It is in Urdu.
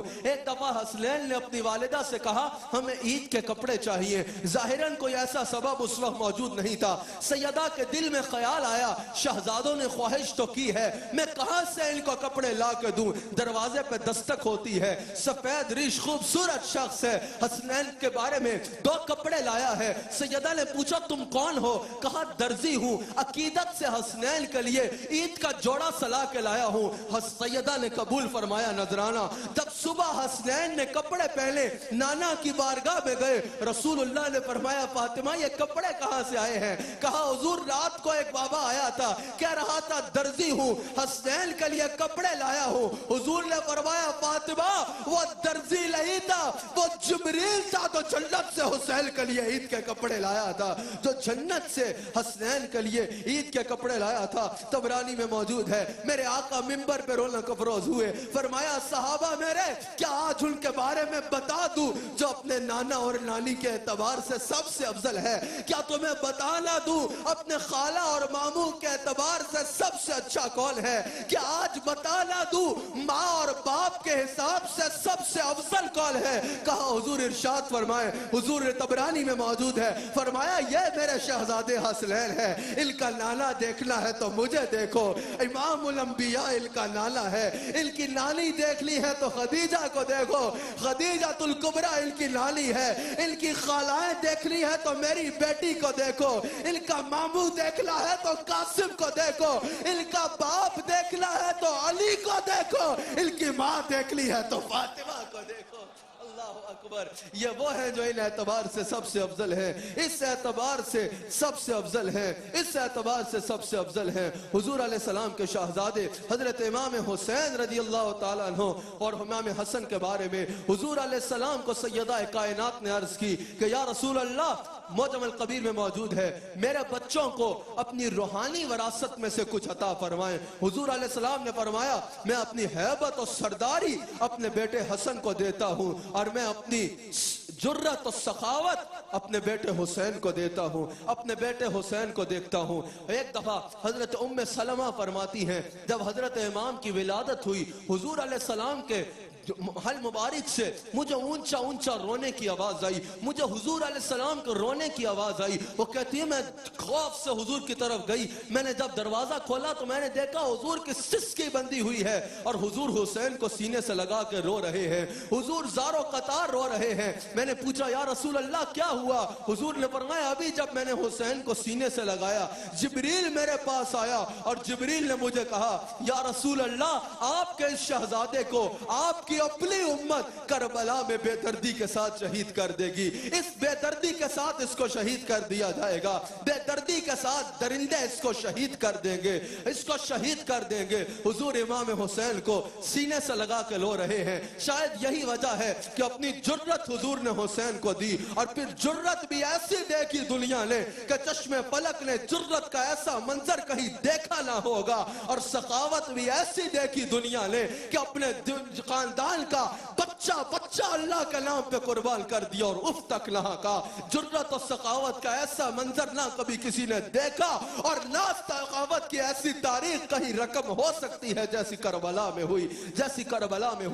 ایک دفعہ حسنین نے اپنی والدہ سے کہا ہمیں عید کے کپڑے چاہیے. ظاہراً کوئی ایسا سبب اس وقت موجود نہیں تھا. سیدہ کے دل میں خیال آیا شہزادوں نے خواہش تو کی ہے, میں کہاں سے ان کو کپڑے لا کے دوں. دروازے پہ دستک ہوتی ہے, سفید ریش خوبصورت شخص ہے, حسنین کے بارے میں 2 کپڑے لایا ہے. سیدہ نے پوچھا تم کون ہو؟ کہا درزی ہوں, عقیدت سے حسنین کے لیے عید کا جوڑا سلا کے لایا ہوں. سیدہ نے قبول فرمایا نذرانہ. جب صبح حسنین نے کپڑے پہنے نانا کی بارگاہ میں گئے, رسول اللہ نے فرمایا فاطمہ یہ کپڑے کہاں سے آئے ہیں؟ کہا حضور رات کو ایک بابا آیا تھا, کہہ رہا تھا درزی ہوں, حسنین کے لیے کپڑے لایا ہوں. حضور نے فرمایا فاطمہ وہ درزی نہیں تھا, وہ جبریل تھا تو جنت سے حسین کے لیے عید کے کپڑے لایا تھا, جو جنت سے حسنین کے لیے عید کے کپڑے لایا تھا. طبرانی میں موجود ہے. میرے آقا منبر پہ رونق افروز ہوئے, فرمایا صحابہ میرے کیا آج ان کے بارے میں بتا دوں جو اپنے نانا اور نانی کے اعتبار سے سب سے افضل ہے؟ کیا تمہیں بتانا دوں اپنے خالہ اور ماموں کے اعتبار سے سب سے اچھا کون ہے؟ کیا آج بتانا دوں ماں اور باپ کے حساب سے سب سے افضل کون ہے؟ کہا حضور ارشاد فرمائے, حضور طبرانی میں موجود ہے, فرمایا یہ میرے شہزادے حسنین ہے, ان کا نانا دیکھنا ہے تو مجھے دیکھو, امام الانبیاء ان کا نانا ہے, ان کی نانی دیکھنی ہے تو خدیجہ کو دیکھو, خدیجہ الکبریٰ ان کی نانی ہے, ان کی خالائیں دیکھنی ہے تو میری بیٹی کو دیکھو, ان کا ماموں دیکھنا ہے تو قاسم کو دیکھو, ان کا باپ دیکھنا ہے تو علی کو دیکھو, ان کی ماں دیکھنی ہے تو فاطمہ کو دیکھو. اللہ اکبر. یہ وہ ہے جو ان اعتبار سے سب سے افضل ہے, اس اعتبار سے سب سے افضل ہے, اس اعتبار سے سب سے افضل ہے. حضور علیہ السلام کے شہزادے حضرت امام حسین رضی اللہ تعالیٰ عنہ اور امام حسن کے بارے میں حضور علیہ السلام کو سیدہ کائنات نے عرض کی کہ یا رسول اللہ, معجم الکبیر میں موجود ہے, میرے بچوں کو اپنی روحانی وراثت میں سے کچھ عطا فرمائیں. حضور علیہ السلام نے فرمایا میں اپنی ہیبت اور سرداری اپنے بیٹے حسن کو دیتا ہوں, اور میں اپنی جرت و سخاوت اپنے بیٹے حسین کو دیتا ہوں, اپنے بیٹے حسین کو دیکھتا ہوں. ایک دفعہ حضرت ام سلمہ فرماتی ہیں جب حضرت امام کی ولادت ہوئی, حضور علیہ السلام کے حل مبارک سے مجھے اونچا اونچا رونے کی آواز آئی, مجھے حضور علیہ السلام کو رونے کی آواز آئی. وہ کہتی ہے میں خوف سے حضور کی طرف گئی, میں نے جب دروازہ کھولا تو میں نے دیکھا حضور کی سسکی بندی ہوئی ہے اور حضور حسین کو سینے سے لگا کے رو رہے ہیں, حضور زار و قطار رو رہے ہیں. میں نے پوچھا یا رسول اللہ کیا ہوا؟ حضور نے فرمایا ابھی جب میں نے حسین کو سینے سے لگایا جبریل میرے پاس آیا اور جبریل نے مجھے کہا یا رسول اللہ آپ کے اس شہزادے کو آپ کی اپنی امت کربلا میں بے دردی کے ساتھ شہید کر دے گی, اس بے دردی کے ساتھ اس کو شہید کر دیا جائے گا, بے دردی کے ساتھ درندے اس کو شہید کر دیں گے, اس کو شہید کر دیں گے. حضور امام حسین کو سینے سے لگا کے رو رہے ہیں. شاید یہی وجہ ہے کہ اپنی جرت حضور نے حسین کو دی, اور پھر جرت بھی ایسی دیکھی دنیا نے کہ چشم فلک نے جرت کا ایسا منظر کہیں دیکھا نہ ہوگا, اور سخاوت بھی ایسی دیکھی دنیا نے کہ اپنے خاندان کا بچہ بچہ اللہ کے نام پہ قربان کر دیا اور اف تک نہ کہا. جرت و سخاوت کا ایسا منظر نہ کبھی کسی نے دیکھا, اور نہ سخاوت کی ایسی تاریخ کہیں رقم ہو سکتی ہے جیسی کربلا میں ہوئی, جیسی کربلا میں ہوئی.